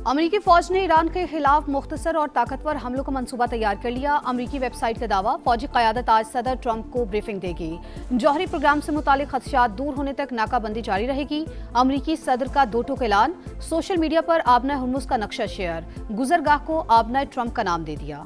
अमेरिकी फौज ने ईरान के खिलाफ मुख्तसर और ताकतवर हमलों का मंसूबा तैयार कर लिया। अमेरिकी वेबसाइट का दावा, फौजी क़यादत आज सदर ट्रंप को ब्रीफिंग देगी। जौहरी प्रोग्राम से मुतालिक खदशात दूर होने तक नाकाबंदी जारी रहेगी। अमेरिकी सदर का दो टूक ऐलान, सोशल मीडिया पर आबना हुर्मुज़ का नक्शा शेयर, गुजरगाह को आबना ट्रंप का नाम दे दिया।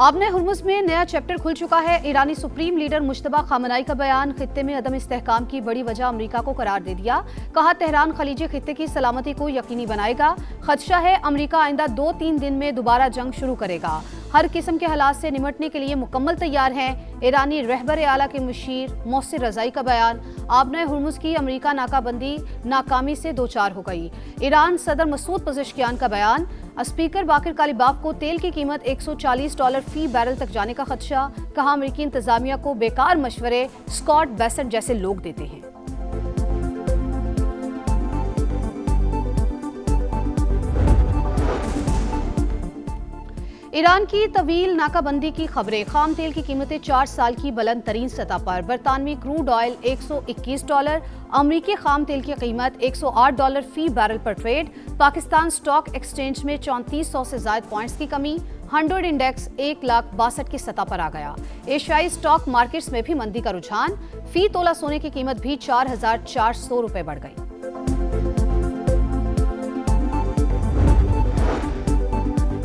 आबना हुर्मुज़ में नया चैप्टर खुल चुका है। ईरानी सुप्रीम लीडर मुश्तबा खामनाई का बयान, खित्ते में अदम इस्तेहकाम की बड़ी वजह अमेरिका को करार दे दिया। कहा, तेहरान खलीजी खित्ते की सलामती को यकीनी बनाएगा। खदशा है अमेरिका आइंदा 2-3 दिन में दोबारा जंग शुरू करेगा। हर किस्म के हालात से निमटने के लिए मुकम्मल तैयार हैं। ईरानी रहबर आला के मुशीर मोहसिन रजाई का बयान, आबना हुर्मुज़ की अमेरिका नाकाबंदी नाकामी से दो चार हो गई। ईरान सदर मसूद पज़ेश्कियान का बयान, स्पीकर बाकिर कालिबाफ को तेल की कीमत $140 फी बैरल तक जाने का खदशा। कहा, अमेरिकी इंतजामिया को बेकार मशवरे स्कॉट बेसेंट जैसे लोग देते हैं। ईरान की तवील नाकाबंदी की खबरें, खाम तेल की कीमतें 4 साल की बुलंद तरीन सतह पर। बरतानवी क्रूड ऑयल $121, अमरीकी खाम तेल की कीमत $108 फी बैरल पर ट्रेड। पाकिस्तान स्टॉक एक्सचेंज में 3400 से ज्यादा पॉइंट्स की कमी। 100 इंडेक्स 1,62,000 की सतह पर आ गया। एशियाई स्टॉक मार्केट्स में भी मंदी का रुझान, फी तोला सोने की कीमत भी $4,400 बढ़ गई।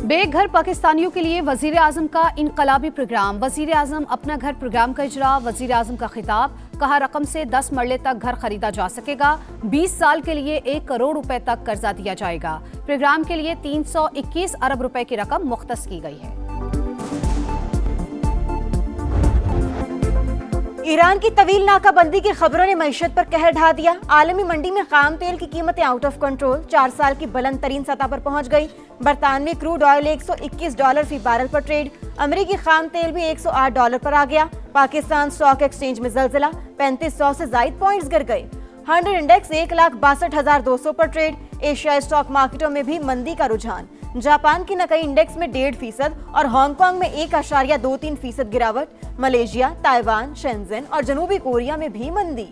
बेघर पाकिस्तानियों के लिए वजीर आजम का इनकलाबी प्रोग्राम, वजीर आजम अपना घर प्रोग्राम का इजरा। वजीर आजम का खिताब, कहा, रकम से 10 मरले तक घर खरीदा जा सकेगा। 20 साल के लिए 1 करोड़ रुपए तक कर्जा दिया जाएगा। प्रोग्राम के लिए 321 अरब रुपए की रकम मुख्तस की गई है। ईरान की तवील नाकाबंदी की खबरों ने मईशत पर कहर ढा दिया। आलमी मंडी में खाम तेल की कीमतें आउट ऑफ कंट्रोल, 4 साल की बुलंद तरीन सतह पर पहुंच गई। बरतानवी क्रूड ऑयल $121 फी बैरल पर ट्रेड। अमेरिकी खाम तेल भी $108 पर आ गया। पाकिस्तान स्टॉक एक्सचेंज में जलजिला, 3500 से ज्यादा पॉइंट्स गिर गए। 100 इंडेक्स 1,62,200 पर ट्रेड। एशियाई स्टॉक मार्केटों में भी मंदी का रुझान। जापान की नकई इंडेक्स में 1.5% और हांगकांग में 1.23% गिरावट। मलेशिया, ताइवान, शेंजन और जनूबी कोरिया में भी मंदी।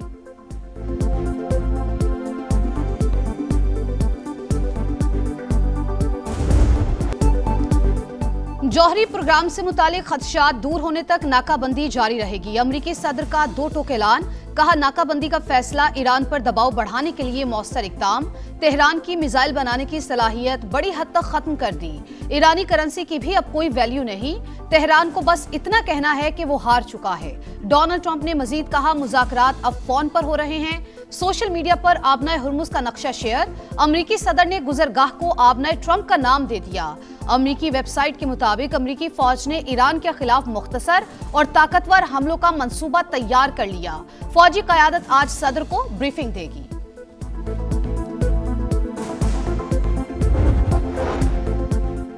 जौहरी प्रोग्राम से मुतालिक खदशात दूर होने तक नाकाबंदी जारी रहेगी। अमेरिकी सदर का दो टूक ऐलान, कहा, नाकाबंदी का फैसला ईरान पर दबाव बढ़ाने के लिए मौसर इक़दाम। तेहरान की मिसाइल बनाने की सलाहियत बड़ी हद तक खत्म कर दी। ईरानी करेंसी की भी अब कोई वैल्यू नहीं। तेहरान को बस इतना कहना है कि वो हार चुका है। डोनाल्ड ट्रंप ने मजीद कहा, मुज़ाकरात अब फोन पर हो रहे हैं। सोशल मीडिया पर आबना हुर्मुज़ का नक्शा शेयर, अमेरिकी सदर ने गुजरगाह को आबना ट्रंप का नाम दे दिया। अमेरिकी वेबसाइट के मुताबिक अमेरिकी फौज ने ईरान के खिलाफ मुख्तसर और ताकतवर हमलों का मंसूबा तैयार कर लिया। फौजी क़यादत आज सदर को ब्रीफिंग देगी।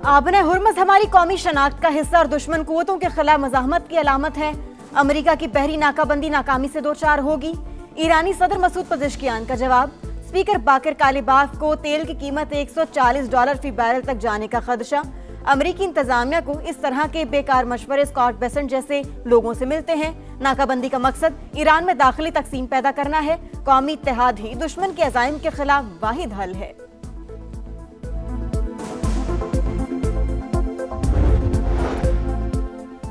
आबना हुर्मुज़ हमारी कौमी शनाख्त का हिस्सा और दुश्मन कुव्वतों के खिलाफ मज़ाहमत की अलामत है। अमेरिका की बहरी नाकाबंदी नाकामी से दो चार होगी। ईरानी सदर मसूद पज़ेश्कियान का जवाब, स्पीकर बाकिर कालिबाफ को तेल की कीमत $140 फी बैरल तक जाने का खदशा। अमेरिकी इंतजामिया को इस तरह के बेकार मशवरे स्कॉट बेसेंट जैसे लोगों से मिलते हैं। नाकाबंदी का मकसद ईरान में दाखिली तकसीम पैदा करना है। कौमी इत्तेहाद ही दुश्मन के अज़ाइम के खिलाफ वाहिद हल है।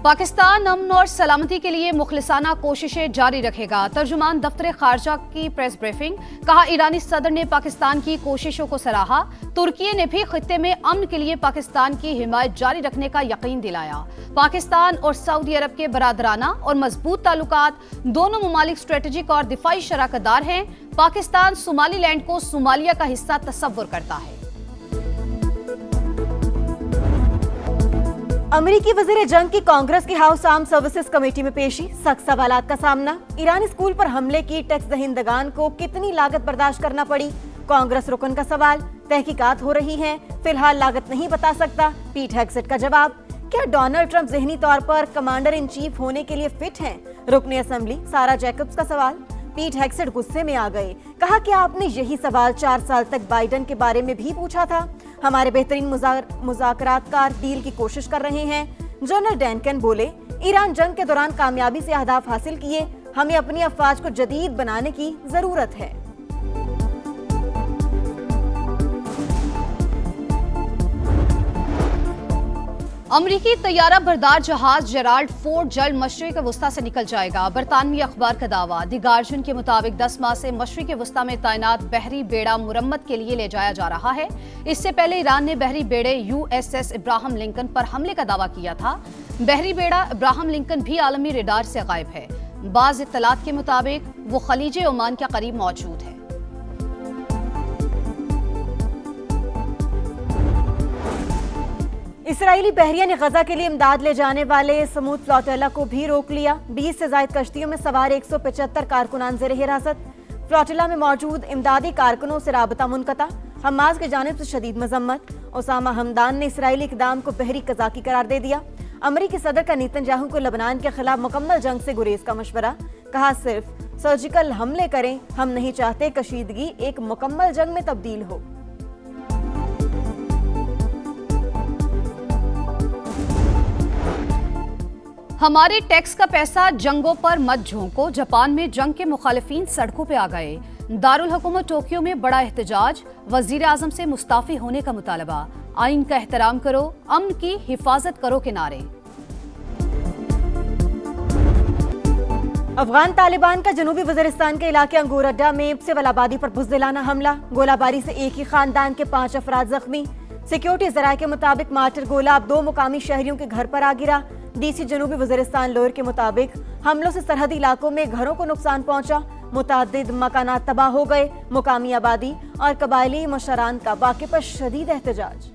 पाकिस्तान अमन और सलामती के लिए मुखलिसाना कोशिशें जारी रखेगा। तर्जुमान दफ्तर खारजा की प्रेस ब्रीफिंग, कहा, ईरानी सदर ने पाकिस्तान की कोशिशों को सराहा। तुर्की ने भी खित्ते में अमन के लिए पाकिस्तान की हिमायत जारी रखने का यकीन दिलाया। पाकिस्तान और सऊदी अरब के बरादराना और मजबूत ताल्लुकात, दोनों ममालिक स्ट्रेटेजिक और दिफाई शराकतदार हैं। पाकिस्तान सोमालीलैंड को सोमालिया का हिस्सा तस्वुर करता है। अमेरिकी वजीर जंग की कांग्रेस की हाउस आर्म सर्विसेज कमेटी में पेशी, सख्त सवालात का सामना। ईरानी स्कूल पर हमले की टैक्स दहिंदगान को कितनी लागत बर्दाश्त करना पड़ी, कांग्रेस रुकन का सवाल। तहकीकात हो रही हैं, फिलहाल लागत नहीं बता सकता, पीट हेग्सेट का जवाब। क्या डोनाल्ड ट्रंप ज़हनी तौर पर कमांडर इन चीफ होने के लिए फिट हैं, रुकने असेंबली सारा जैकब्स का सवाल। पीट हेग्सेट गुस्से में आ गए, कहा कि आपने यही सवाल 4 साल तक बाइडेन के बारे में भी पूछा था। हमारे बेहतरीन मुज़ाकरातकार डील की कोशिश कर रहे हैं। जनरल डैनकन बोले, ईरान जंग के दौरान कामयाबी से अहदाफ हासिल किए, हमें अपनी अफवाज को जदीद बनाने की जरूरत है। अमरीकी तैयारा बरदार जहाज जेराल्ड फोर्ड जल्द मशरिक वस्ता से निकल जाएगा। बरतानवी अखबार का दावा। द गार्जियन के मुताबिक 10 माह से मशरिक वस्ता में तैनात बहरी बेड़ा मुरम्मत के लिए ले जाया जा रहा है। इससे पहले ईरान ने बहरी बेड़े USS इब्राहिम लिंकन पर हमले का दावा किया था। बहरी बेड़ा इब्राहिम लिंकन भी आलमी रेडार से गायब है। बाज़ इत्तलात के मुताबिक वो खलीज ओमान के करीब मौजूद है। इसराइली बहरिया ने गजा के लिए इमदाद ले जाने वाले समूद फ्लोटिला को भी रोक लिया। 20 से ज्यादा कश्तियों में सवार 175 कारकुनान ज़ेर हिरासत। फ्लोटिला में मौजूद इमदादी कारकुनों से राबता मुनक़ता। हमास की जानिब से शदीद मजम्मत। ओसामा हमदान ने इसराइली इक़दाम को बहरी कज़ाकी करार दे दिया। अमरीकी सदर का नेतन्याहू को लबनान के खिलाफ मुकम्मल जंग से गुरेज का मशवरा। कहा सिर्फ सर्जिकल हमले करें, हम नहीं चाहते कशीदगी एक मुकम्मल जंग में तब्दील हो। हमारे टैक्स का पैसा जंगों पर मत झोंको। जापान में जंग के मुखालिफिन सड़कों पे आ गए। दारुल हुकूमत टोक्यो में बड़ा एहतजाज। वजीर आजम से मुस्ताफी होने का मुतालबा। आइन का एहतराम करो, अमन की हिफाजत करो के नारे। अफगान तालिबान का जनूबी वजीरिस्तान के इलाके अंगूर अड्डा में सिविल आबादी पर बुज़दिलाना हमला। गोलाबारी से एक ही खानदान के 5 अफराद जख्मी। सिक्योरिटी जराये के मुताबिक मार्टर गोला 2 मुकामी शहरियों के घर पर आ गिरा। DC जनूबी वजीरिस्तान लोअर के मुताबिक हमलों से सरहदी इलाकों में घरों को नुकसान पहुंचा। मुतादिद मकानात तबाह हो गए। मुकामी आबादी और कबायली मुशरान का वाक़े पर शदीद एहतजाज।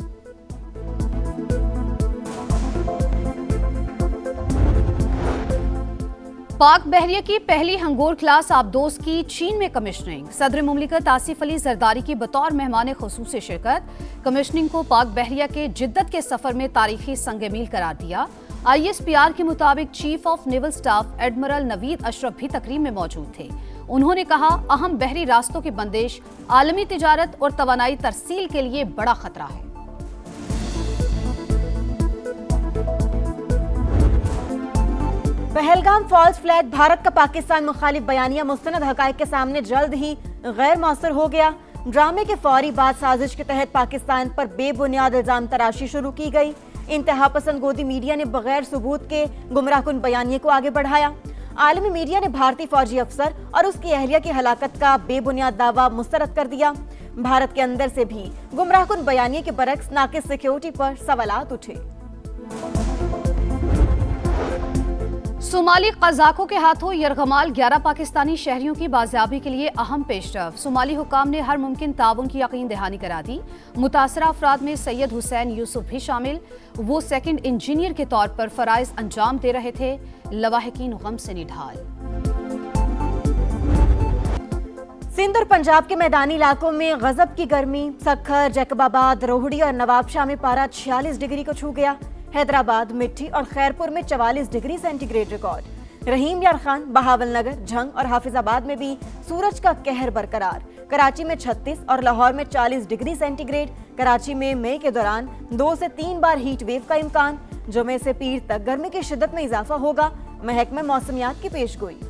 पाक बहरिया की पहली हंगोर क्लास आबदोज की चीन में कमिश्निंग। सदर मुमलिकत आसिफ अली जरदारी की बतौर मेहमान खुसूसी शिरकत। कमिश्निंग को पाक बहरिया के जिद्दत के सफर में तारीखी संग-ए-मील करार दिया। ISPR के मुताबिक chief of naval staff admiral Naveed Ashraf भी तकरीब में मौजूद थे। उन्होंने कहा, अहम बहरी रास्तों की बंदिश आलमी तिजारत और तवानाई तरसील के लिए बड़ा खतरा है। पहलगाम फॉल्स फ्लैग भारत का पाकिस्तान मुखालिफ बयानिया मुस्तनद हकायक के सामने जल्द ही गैर मौसर हो गया। ड्रामे के फौरी बाद साजिश के तहत पाकिस्तान पर बेबुनियाद इल्जाम तराशी शुरू की गई। इंतहा पसंद गोदी मीडिया ने बगैर सबूत के गुमराहकुन बयानिए को आगे बढ़ाया। आलमी मीडिया ने भारतीय फौजी अफसर और उसकी अहलिया की हलाकत का बेबुनियाद दावा मुस्तरद कर दिया। भारत के अंदर से भी गुमराहकुन बयानिए के बरक्स नाकिस सिक्योरिटी पर सवालात उठे। सोमाली कज़ाकों के हाथों यरगमाल 11 पाकिस्तानी शहरियों की बाजियाबी के लिए अहम पेशरफ। सोमाली हुकाम ने हर मुमकिन ताउन की यकीन दहानी करा दी। मुतासरा अफराद में सैयद हुसैन यूसुफ भी शामिल। वो सेकंड इंजीनियर के तौर पर फराइज अंजाम दे रहे थे। लवाहिकीन गम से निढाल। सिंध और पंजाब के मैदानी इलाकों में गजब की गर्मी। सक्खर, जैकबाबाद, रोहड़ी और नवाबशाह में पारा 46 डिग्री को छू गया। हैदराबाद, मिट्टी और खैरपुर में 44 डिग्री सेंटीग्रेड रिकॉर्ड। रहीम यार खान, बहावल नगर, झंग और हाफिजाबाद में भी सूरज का कहर बरकरार। कराची में 36 और लाहौर में 40 डिग्री सेंटीग्रेड। कराची में मई के दौरान 2 से 3 बार हीट वेव का इम्कान। जुमे से पीर तक गर्मी की शिद्दत में इजाफा होगा। महकमा मौसमियात की पेशगोई।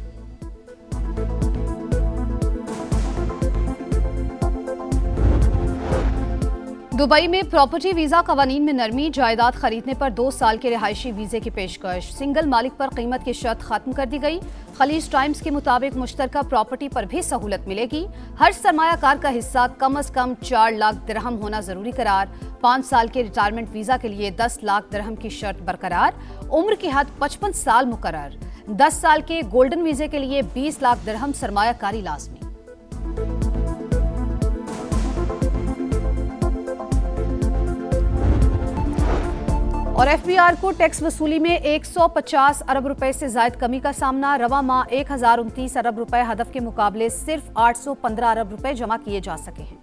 दुबई में प्रॉपर्टी वीजा कवानीन में नरमी। जायदाद खरीदने पर 2 साल के रिहायशी वीजे की पेशकश। सिंगल मालिक पर कीमत की शर्त खत्म कर दी गई। खलीज टाइम्स के मुताबिक मुश्तरका प्रॉपर्टी पर भी सहूलत मिलेगी। हर सरमायाकार का हिस्सा कम अज कम 4 लाख दिरहम होना जरूरी करार। 5 साल के रिटायरमेंट वीजा के लिए 10 लाख दिरहम की शर्त बरकरार। उम्र की हद 55 साल मुकर्रर। 10 साल के गोल्डन वीजे के लिए 20 लाख दिरहम सरमायाकारी लाजमी। और FBR को टैक्स वसूली में 150 अरब रुपए से जायद कमी का सामना। रवा माह 1029 अरब रुपए हदफ के मुकाबले सिर्फ 815 अरब रुपए जमा किए जा सके हैं।